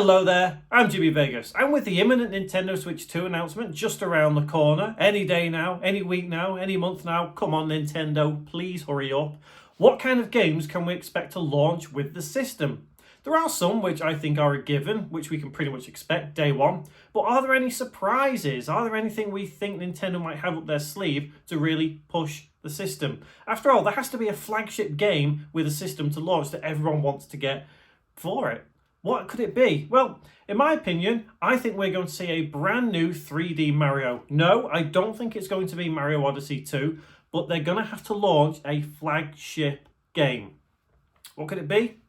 Hello there, I'm Jimmy Vegas, and with the imminent Nintendo Switch 2 announcement just around the corner, any day now, any week now, any month now, come on Nintendo, please hurry up. What kind of games can we expect to launch with the system? There are some which I think are a given, which we can pretty much expect day one, but are there any surprises? Are there anything we think Nintendo might have up their sleeve to really push the system? After all, there has to be a flagship game with a system to launch that everyone wants to get for it. What could it be? Well, in my opinion, I think we're going to see a brand new 3D Mario. No, I don't think it's going to be Mario Odyssey 2, but they're going to have to launch a flagship game. What could it be?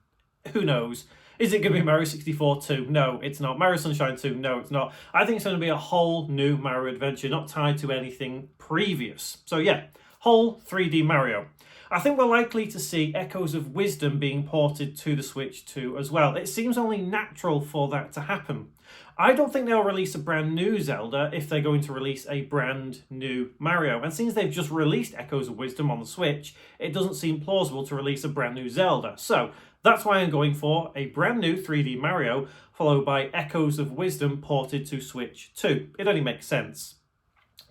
Who knows? Is it going to be Mario 64 2? No, it's not. Mario Sunshine 2? No, it's not. I think it's going to be a whole new Mario adventure, not tied to anything previous. So yeah, whole 3D Mario. I think we're likely to see Echoes of Wisdom being ported to the Switch 2 as well. It seems only natural for that to happen. I don't think they'll release a brand new Zelda if they're going to release a brand new Mario. And since they've just released Echoes of Wisdom on the Switch, it doesn't seem plausible to release a brand new Zelda. So that's why I'm going for a brand new 3D Mario, followed by Echoes of Wisdom ported to Switch 2. It only makes sense.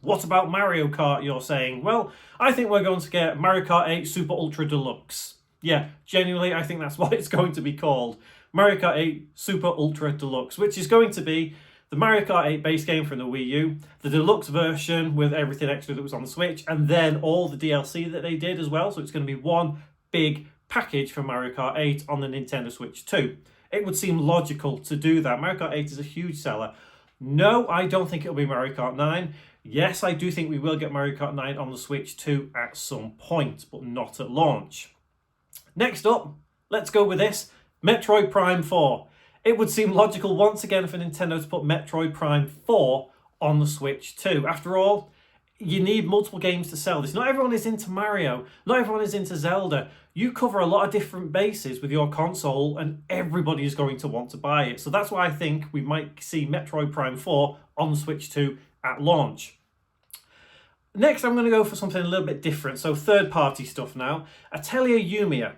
What about Mario Kart, you're saying? Well, I think we're going to get Mario Kart 8 Super Ultra Deluxe. Yeah, genuinely, I think that's what it's going to be called. Mario Kart 8 Super Ultra Deluxe, which is going to be the Mario Kart 8 base game from the Wii U, the deluxe version with everything extra that was on the Switch, and then all the DLC that they did as well. So it's going to be one big package for Mario Kart 8 on the Nintendo Switch 2. It would seem logical to do that. Mario Kart 8 is a huge seller. No, I don't think it'll be Mario Kart 9. Yes, I do think we will get Mario Kart 9 on the Switch 2 at some point, but not at launch. Next up, let's go with this, Metroid Prime 4. It would seem logical once again for Nintendo to put Metroid Prime 4 on the Switch 2. After all, you need multiple games to sell this. Not everyone is into Mario, not everyone is into Zelda. You cover a lot of different bases with your console and everybody is going to want to buy it. So that's why I think we might see Metroid Prime 4 on the Switch 2 at launch. Next, I'm going to go for something a little bit different. So third-party stuff now. Atelier Yumiya.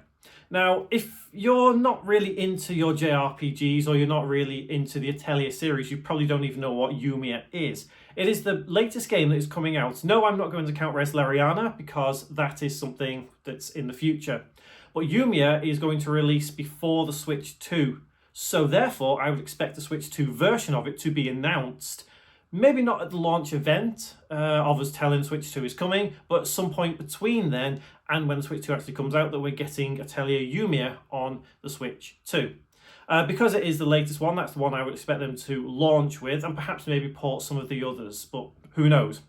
Now, if you're not really into your JRPGs or you're not really into the Atelier series, you probably don't even know what Yumiya is. It is the latest game that is coming out. No, I'm not going to count Res Lariana because that is something that's in the future. But Yumiya is going to release before the Switch 2. So therefore, I would expect the Switch 2 version of it to be announced. Maybe not at the launch event of us telling Switch 2 is coming, but at some point between then and when the Switch 2 actually comes out that we're getting Atelier Yumiya on the Switch 2. Because it is the latest one, that's the one I would expect them to launch with and perhaps maybe port some of the others, but who knows.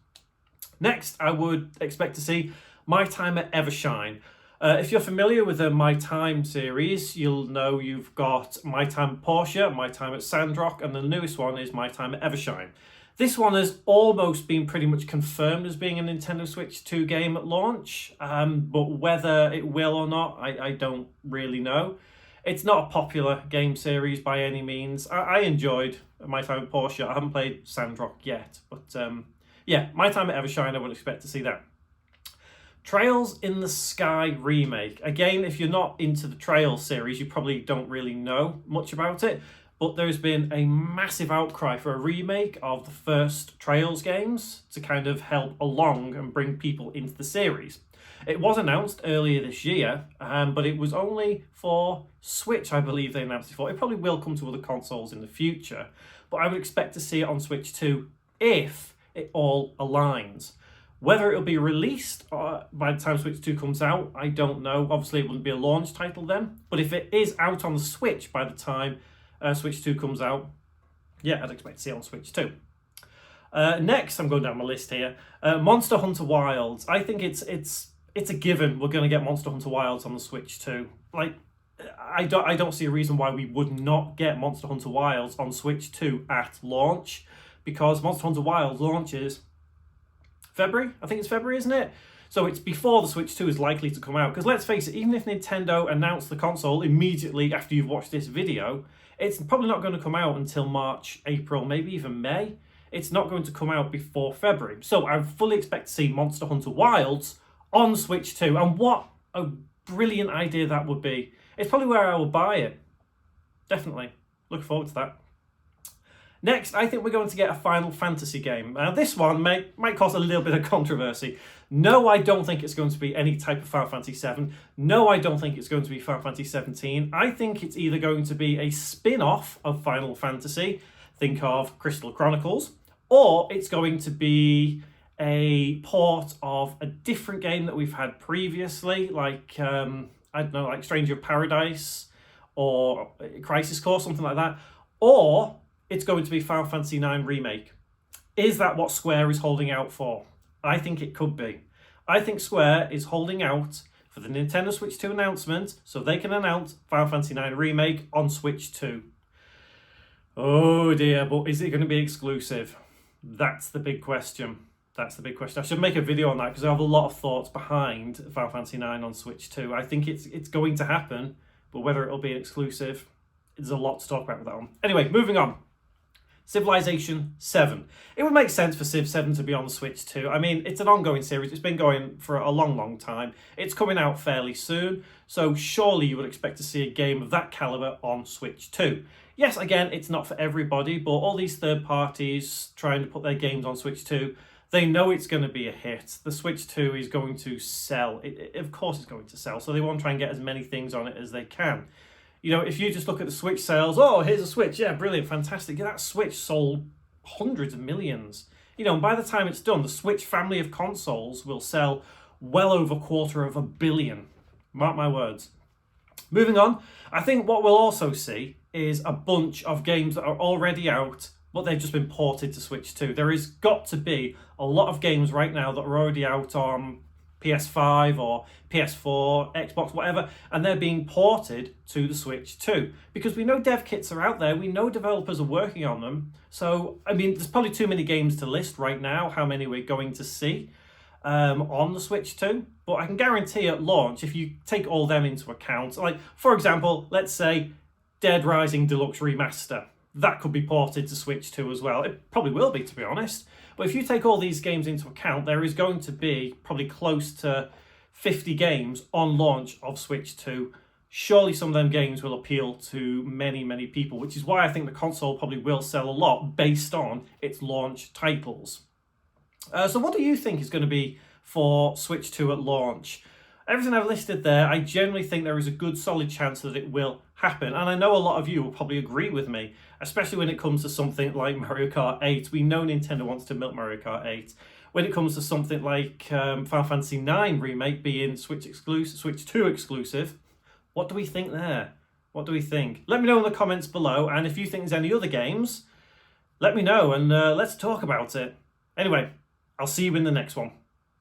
Next, I would expect to see My Time at Evershine. If you're familiar with the My Time series, you'll know you've got My Time at Portia, My Time at Sandrock, and the newest one is My Time at Evershine. This one has almost been pretty much confirmed as being a Nintendo Switch 2 game at launch, but whether it will or not, I don't really know. It's not a popular game series by any means. I enjoyed My Time at Portia. I haven't played Sandrock yet, but yeah, My Time at Evershine, I would expect to see that. Trails in the Sky remake. Again, if you're not into the Trails series, you probably don't really know much about it. But there's been a massive outcry for a remake of the first Trails games to kind of help along and bring people into the series. It was announced earlier this year, but it was only for Switch, I believe they announced it for. It probably will come to other consoles in the future, but I would expect to see it on Switch 2 if it all aligns. Whether it'll be released by the time Switch 2 comes out, I don't know. Obviously, it wouldn't be a launch title then, but if it is out on the Switch by the time Switch 2 comes out, yeah, I'd expect to see it on Switch 2. Next, I'm going down my list here. Monster Hunter Wilds. I think it's a given we're going to get Monster Hunter Wilds on the Switch 2. Like, I don't see a reason why we would not get Monster Hunter Wilds on Switch 2 at launch, because Monster Hunter Wilds launches February. I think it's February, isn't it? So it's before the Switch 2 is likely to come out. Because let's face it, even if Nintendo announced the console immediately after you've watched this video, it's probably not going to come out until March, April, maybe even May. It's not going to come out before February. So I fully expect to see Monster Hunter Wilds on Switch 2. And what a brilliant idea that would be. It's probably where I will buy it. Definitely. looking forward to that. Next, I think we're going to get a Final Fantasy game. Now, this one might cause a little bit of controversy. No, I don't think it's going to be any type of Final Fantasy VII. No, I don't think it's going to be Final Fantasy 17. I think it's either going to be a spin-off of Final Fantasy, think of Crystal Chronicles, or it's going to be a port of a different game that we've had previously, like, I don't know, like Stranger of Paradise or Crisis Core, something like that. Or it's going to be Final Fantasy IX Remake. Is that what Square is holding out for? I think it could be. I think Square is holding out for the Nintendo Switch 2 announcement so they can announce Final Fantasy IX Remake on Switch 2. Oh dear, but is it going to be exclusive? That's the big question. That's the big question. I should make a video on that because I have a lot of thoughts behind Final Fantasy IX on Switch 2. I think it's going to happen, but whether it'll be an exclusive, there's a lot to talk about with that one. Anyway, moving on. Civilization 7. It would make sense for Civ 7 to be on the Switch 2. I mean, it's an ongoing series. It's been going for a long, long time. It's coming out fairly soon, so surely you would expect to see a game of that caliber on Switch 2. Yes, again, it's not for everybody, but all these third parties trying to put their games on Switch 2, they know it's going to be a hit. The Switch 2 is going to sell. Of course it's going to sell, so they want to try and get as many things on it as they can. You know, if you just look at the Switch sales, oh, here's a Switch, yeah, brilliant, fantastic. That Switch sold hundreds of millions. You know, and by the time it's done, the Switch family of consoles will sell well over $250 million. Mark my words. Moving on, I think what we'll also see is a bunch of games that are already out, but they've just been ported to Switch 2. There has got to be a lot of games right now that are already out on PS5 or PS4, Xbox, whatever, and they're being ported to the Switch 2. Because we know dev kits are out there, we know developers are working on them. So, I mean, there's probably too many games to list right now, how many we're going to see on the Switch 2. But I can guarantee at launch, if you take all them into account, like, for example, let's say Dead Rising Deluxe Remaster. That could be ported to Switch 2 as well. It probably will be, to be honest. But if you take all these games into account, there is going to be probably close to 50 games on launch of Switch 2. Surely some of them games will appeal to many, many people, which is why I think the console probably will sell a lot based on its launch titles. So what do you think is going to be for Switch 2 at launch? Everything I've listed there, I generally think there is a good solid chance that it will happen. And I know a lot of you will probably agree with me, especially when it comes to something like Mario Kart 8. We know Nintendo wants to milk Mario Kart 8. When it comes to something like Final Fantasy IX Remake being Switch 2 exclusive, what do we think there? What do we think? Let me know in the comments below, and if you think there's any other games, let me know and let's talk about it. Anyway, I'll see you in the next one.